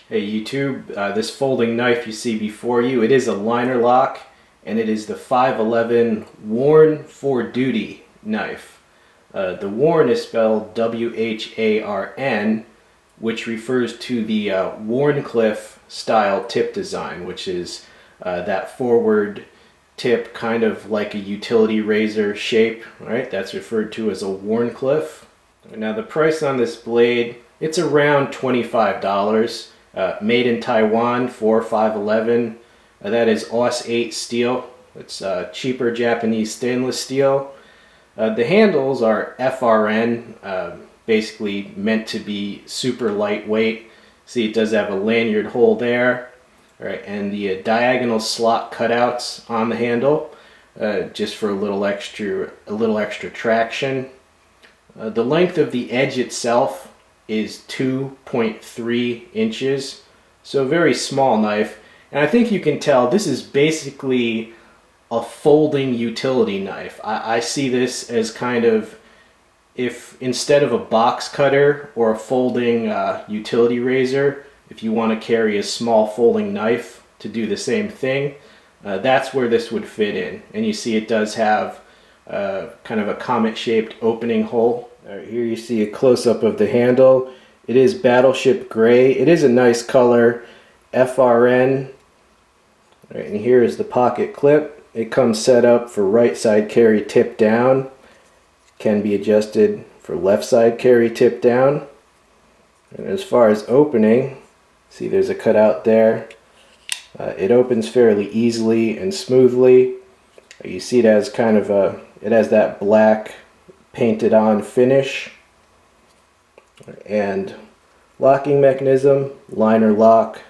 Hey YouTube, this folding knife you see before you, it is a liner lock, and it is the 511 Wharn for Duty knife. The Wharn is spelled W-H-A-R-N, which refers to the Wharncliffe style tip design, which is that forward tip, kind of like a utility razor shape, right? That's referred to as a Wharncliffe. Now the price on this blade, it's around $25. Made in Taiwan for 511. That is AUS 8 steel. It's cheaper Japanese stainless steel. The handles are FRN, basically meant to be super lightweight. See, it does have a lanyard hole there. All right, and the diagonal slot cutouts on the handle, just for a little extra traction. The length of the edge itself is 2.3 inches, so a very small knife. And I think you can tell this is basically a folding utility knife. I see this as kind of, if instead of a box cutter or a folding utility razor, if you want to carry a small folding knife to do the same thing, that's where this would fit in. And you see it does have kind of a comet-shaped opening hole. Right, here you see a close-up of the handle. It is Battleship Gray. It is a nice color, FRN. Right, and here is the pocket clip. It comes set up for right side carry tip down. Can be adjusted for left side carry tip down. And as far as opening, see there's a cutout there. It opens fairly easily and smoothly. You see it has kind of it has that black painted on finish. And locking mechanism, liner lock,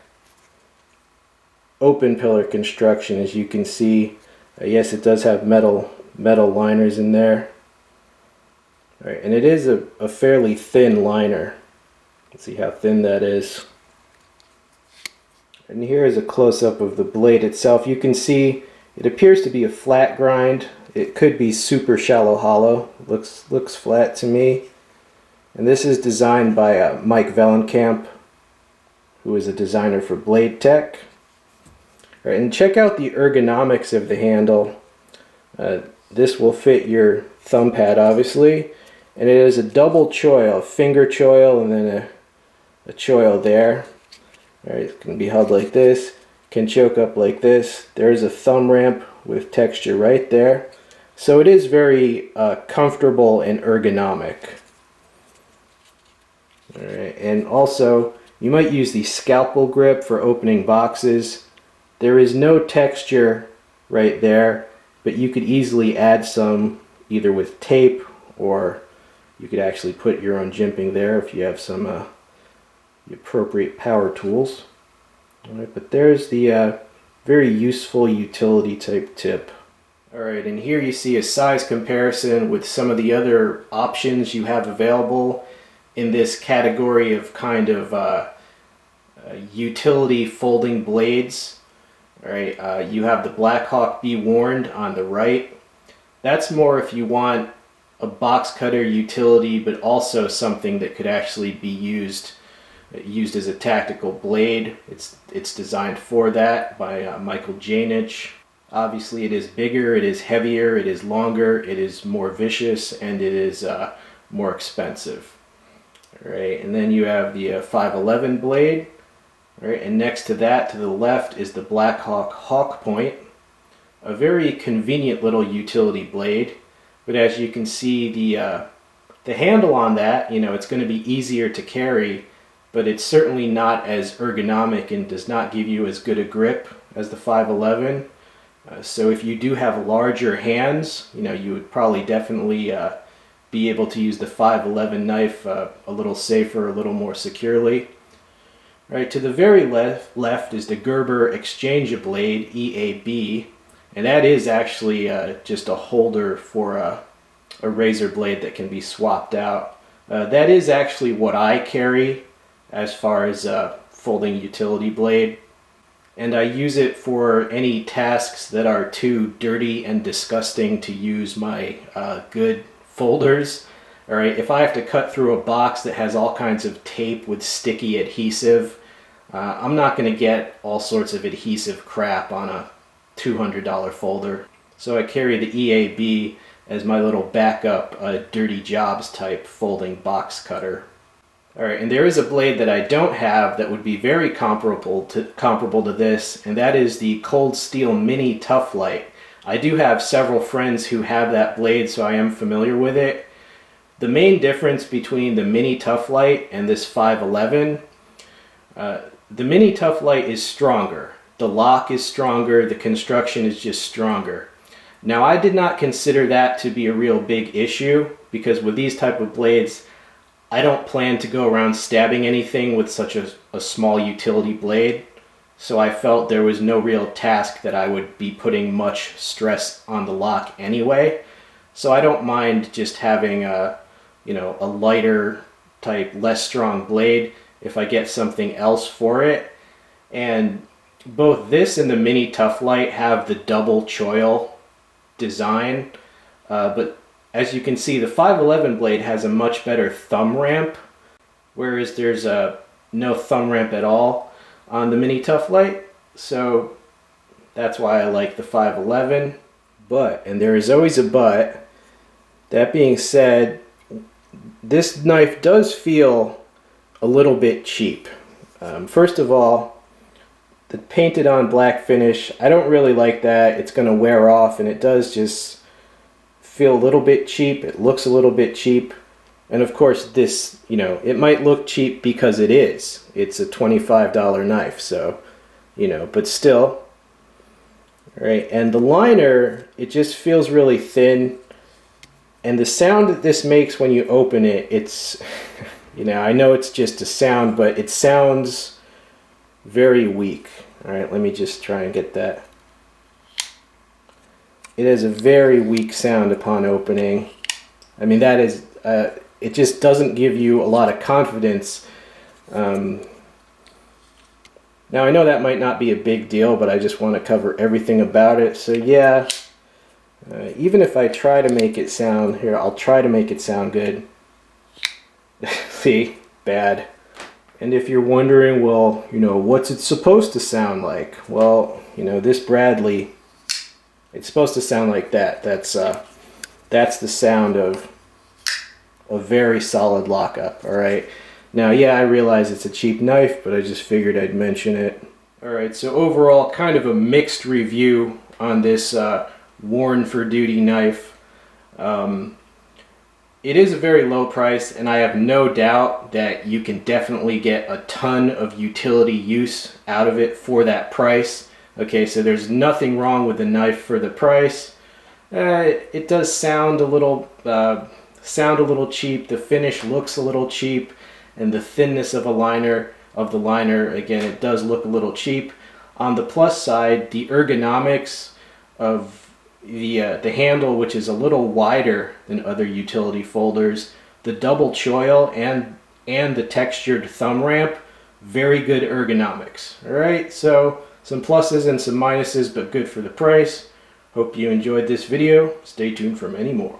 open pillar construction, as you can see. Yes, it does have metal liners in there. All right, and it is a fairly thin liner. Let's see how thin that is. And here is a close-up of the blade itself. You can see it appears to be a flat grind. It could be super shallow hollow. Looks flat to me. And this is designed by Mike Vellenkamp, who is a designer for Blade Tech. All right, and check out the ergonomics of the handle. This will fit your thumb pad, obviously. And it is a double choil, a finger choil and then a choil there. All right, it can be held like this, can choke up like this. There's a thumb ramp with texture right there. So it is very comfortable and ergonomic. All right, and also you might use the scalpel grip for opening boxes. There is no texture right there, but you could easily add some either with tape, or you could actually put your own jimping there if you have some the appropriate power tools. All right, but there's the very useful utility type tip. Alright, and here you see a size comparison with some of the other options you have available in this category of kind of utility folding blades. Alright, you have the Blackhawk Be Warned on the right. That's more if you want a box cutter utility, but also something that could actually be used as a tactical blade. It's designed for that by Michael Janich. Obviously it is bigger, it is heavier, it is longer, it is more vicious, and it is more expensive. Alright, and then you have the 511 blade. Alright, and next to that, to the left, is the Blackhawk Hawk Point. A very convenient little utility blade, but as you can see, the handle on that, you know, it's going to be easier to carry, but it's certainly not as ergonomic and does not give you as good a grip as the 511. So if you do have larger hands, you know, you would probably definitely be able to use the 511 knife a little safer, a little more securely. Right, to the very left is the Gerber Exchange Blade EAB, and that is actually just a holder for a razor blade that can be swapped out. That is actually what I carry as far as folding utility blade. And I use it for any tasks that are too dirty and disgusting to use my good folders. Alright, if I have to cut through a box that has all kinds of tape with sticky adhesive, I'm not going to get all sorts of adhesive crap on a $200 folder. So I carry the EAB as my little backup dirty jobs type folding box cutter. Alright, and there is a blade that I don't have that would be very comparable to this, and that is the Cold Steel Mini Tough Light. I do have several friends who have that blade, so I am familiar with it. The main difference between the Mini Tough Light and this 511, the Mini Tough Light is stronger. The lock is stronger, the construction is just stronger. Now I did not consider that to be a real big issue, because with these type of blades, I don't plan to go around stabbing anything with such a small utility blade, so I felt there was no real task that I would be putting much stress on the lock anyway. So I don't mind just having a lighter type, less strong blade if I get something else for it. And both this and the Mini Tough Light have the double choil design, but as you can see, the 511 blade has a much better thumb ramp, whereas there's no thumb ramp at all on the Mini Tough Light. So that's why I like the 511. But, and there is always a but, that being said, this knife does feel a little bit cheap. First of all, the painted on black finish, I don't really like that. It's going to wear off, and it does just feel a little bit cheap. It looks a little bit cheap. And of course this, it might look cheap because it is. It's a $25 knife, so, but still. Right, and the liner, it just feels really thin. And the sound that this makes when you open it, it's, I know it's just a sound, but it sounds very weak. All right, let me just try and get that. It has a very weak sound upon opening. I mean, that is, it just doesn't give you a lot of confidence. Now, I know that might not be a big deal, but I just want to cover everything about it. So yeah, even if I try to make it sound, here, I'll try to make it sound good. See, bad. And if you're wondering, well, what's it supposed to sound like? Well, this Bradley, it's supposed to sound like that. That's the sound of a very solid lockup. All right. Now, yeah, I realize it's a cheap knife, but I just figured I'd mention it. All right. So overall, kind of a mixed review on this Wharn for Duty knife. It is a very low price, and I have no doubt that you can definitely get a ton of utility use out of it for that price. Okay, so there's nothing wrong with the knife for the price. It does sound a little cheap. The finish looks a little cheap, and the thinness of the liner, again, it does look a little cheap. On the plus side, the ergonomics of the handle, which is a little wider than other utility folders, the double choil and the textured thumb ramp, very good ergonomics. All right, so some pluses and some minuses, but good for the price. Hope you enjoyed this video. Stay tuned for many more.